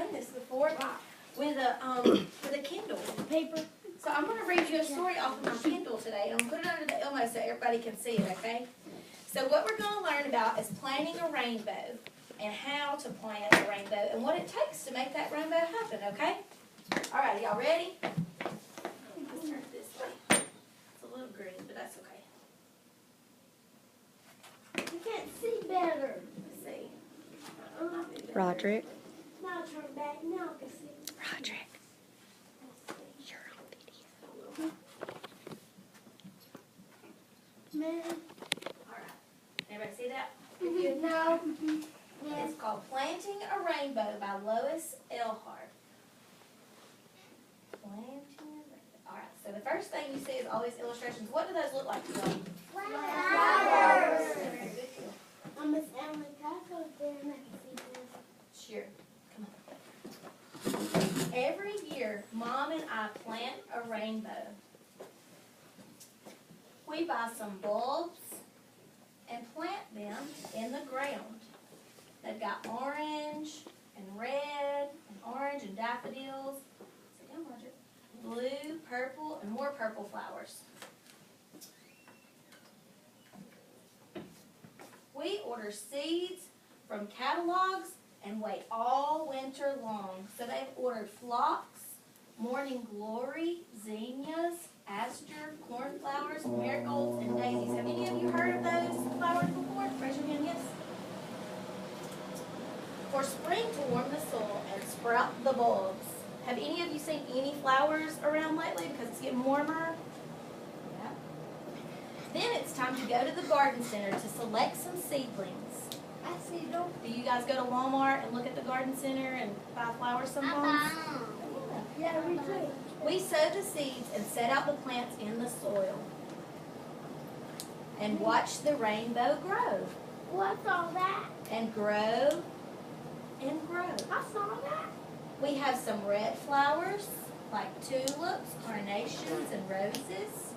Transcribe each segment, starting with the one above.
done this before with a Kindle paper. So I'm going to read you a story off of my Kindle today, and I'm going to put it under the Elmo so everybody can see it, okay? So what we're going to learn about is planting a rainbow, and how to plant a rainbow, and what it takes to make that rainbow happen, okay? All right, y'all ready? Let's turn it this way. It's a little green, but that's okay. You can't see better. Let's see. Roderick. Now turn back. Now I can see. Roderick. You're on video. Man. All right. Everybody see that? No. It's called Planting a Rainbow by Lois Elhart. Planting a rainbow. All right, so the first thing you see is all these illustrations. What do those look like to y'all? Flowers. Okay, good deal. Miss Emily, can I go there and I can see this? Sure. Come on. Every year, Mom and I plant a rainbow. We buy some bulbs and plant them in the ground. They've got orange and red and orange and daffodils. Sit down, Roger. Blue, purple, and more purple flowers. We order seeds from catalogs and wait all winter long. So they've ordered phlox, morning glory, zinnias, aster, cornflowers, marigolds, and daisies. Have any of you heard of those flowers before? Raise your hand, yes. For spring to warm the soil and sprout the bulbs. Have any of you seen any flowers around lately because it's getting warmer? Yeah. Then it's time to go to the garden center to select some seedlings. I see them. Do you guys go to Walmart and look at the garden center and buy flowers sometimes? Yeah, we do. We sow the seeds and set out the plants in the soil. And watch the rainbow grow. What's all that? And grow and grow. I saw that. We have some red flowers, like tulips, carnations, and roses.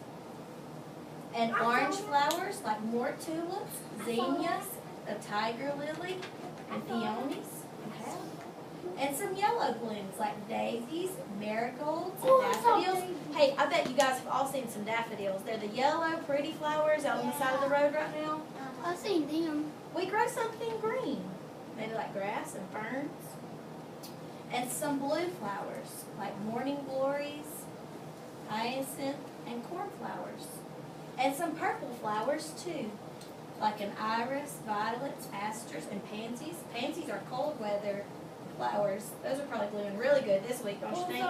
And orange flowers, like more tulips, zinnias, a tiger lily, and peonies. Okay. And some yellow blooms, like daisies, marigolds, and daffodils. Hey, I bet you guys have all seen some daffodils. They're the yellow, pretty flowers out on the side of the road right now. I've seen them. We grow something green, maybe like grass and ferns. And some blue flowers, like morning glories, hyacinth, and cornflowers. And some purple flowers too, like an iris, violets, asters, and pansies. Pansies are cold weather flowers. Those are probably blooming really good this week, don't you think?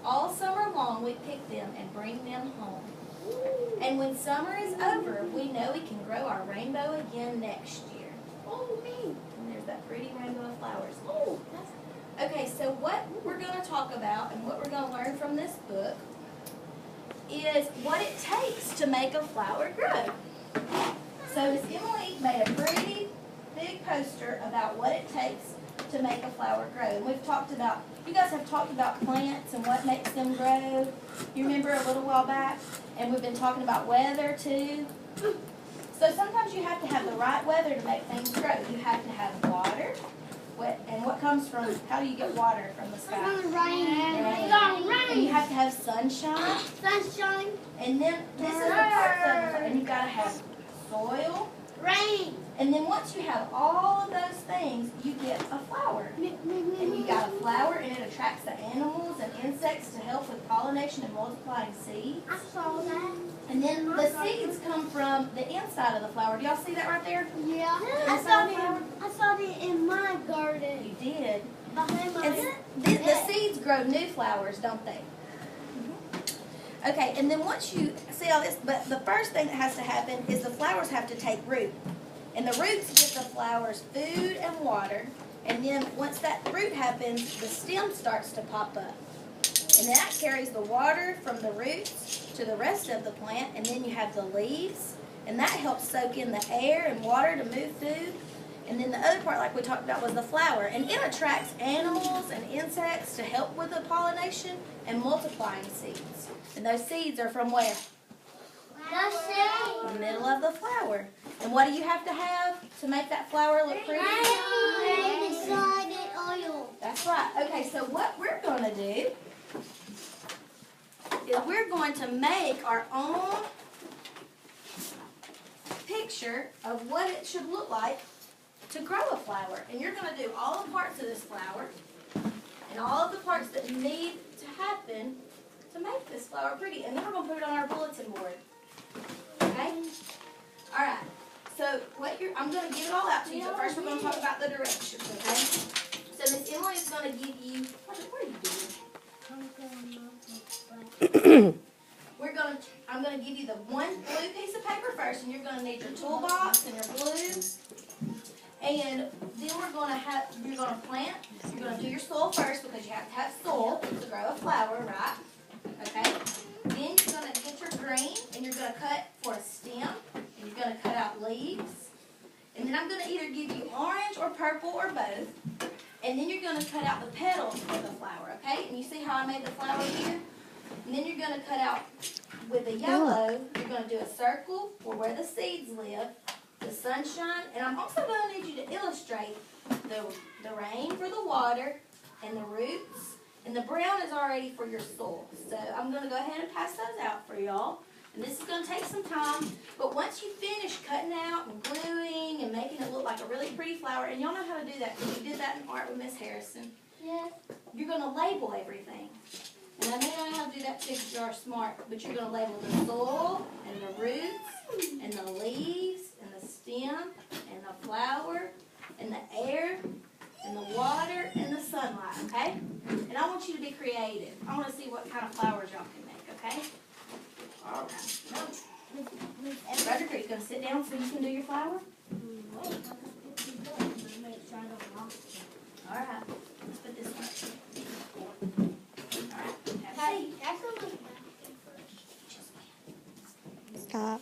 All summer long we pick them and bring them home. And when summer is over, we know we can grow our rainbow again next year. Oh, me. And there's that pretty rainbow of flowers. Oh, that's Okay, so what we're going to talk about and what we're going to learn from this book is what it takes to make a flower grow. So Miss Emily made a pretty big poster about what it takes to make a flower grow. And we've talked about, you guys have talked about plants and what makes them grow. You remember a little while back? And we've been talking about weather too. So sometimes you have to have the right weather to make things grow. You have to have water. And what comes from, how do you get water from the sky? It's gonna rain. Rain. It's gonna rain. And you have to have sunshine. Sunshine. And then this is the part of, and you've got to have soil. Rain. And then once you have all of those things, you get a flower. And you got a flower, and it attracts the animals and insects to help with pollination and multiplying seeds. I saw that. And then the seeds come from the inside of the flower. Do y'all see that right there? Yeah. I saw it. I saw it in my garden. You did. Behind my And the seeds grow new flowers, don't they? Okay, and then once you see all this, but the first thing that has to happen is the flowers have to take root. And the roots give the flowers food and water. And then once that root happens, the stem starts to pop up. And that carries the water from the roots to the rest of the plant. And then you have the leaves. And that helps soak in the air and water to move food. And then the other part, like we talked about, was the flower. And it attracts animals and insects to help with the pollination and multiplying seeds. And those seeds are from where? The middle of the flower. And what do you have to make that flower look pretty? Rain, sun, and oil. That's right. right, okay, so what we're gonna do is we're going to make our own picture of what it should look like to grow a flower. And you're gonna do all the parts of this flower and all of the parts that need to happen to make this flower pretty. And then we're gonna put it on our bulletin board. Okay? Alright. So I'm gonna give it all out to you, but first we're gonna talk about the directions, okay? So Miss Emily is gonna give you what are you doing? I'm gonna give you the one blue piece of paper first, and you're gonna need your toolbox and your glue. And then you're gonna plant. You're gonna do your soil first because you have to have soil to grow a flower, right? Okay. Then you're gonna get your green, and you're gonna cut for a stem, and you're gonna cut out leaves. And then I'm gonna either give you orange or purple or both. And then you're gonna cut out the petals for the flower, okay? And you see how I made the flower here? And then you're gonna cut out with the yellow, you're gonna do a circle for where the seeds live, the sunshine, and I'm also gonna need you to illustrate the rain for the water and the roots, and the brown is already for your soil. So I'm gonna go ahead and pass those out for y'all. And this is gonna take some time, but once you finish cutting out and gluing and making it look like a really pretty flower, and y'all know how to do that because you did that in art with Miss Harrison. Yeah. You're gonna label everything. And I know you know how to do that too because you are smart, but you're going to label the soil and the roots and the leaves and the stem and the flower and the air and the water and the sunlight, okay? And I want you to be creative. I want to see what kind of flowers y'all can make, okay? All right. Roger, are you going to sit down so you can do your flower? All right. Let's put this one. Hey, I can look back. Stop.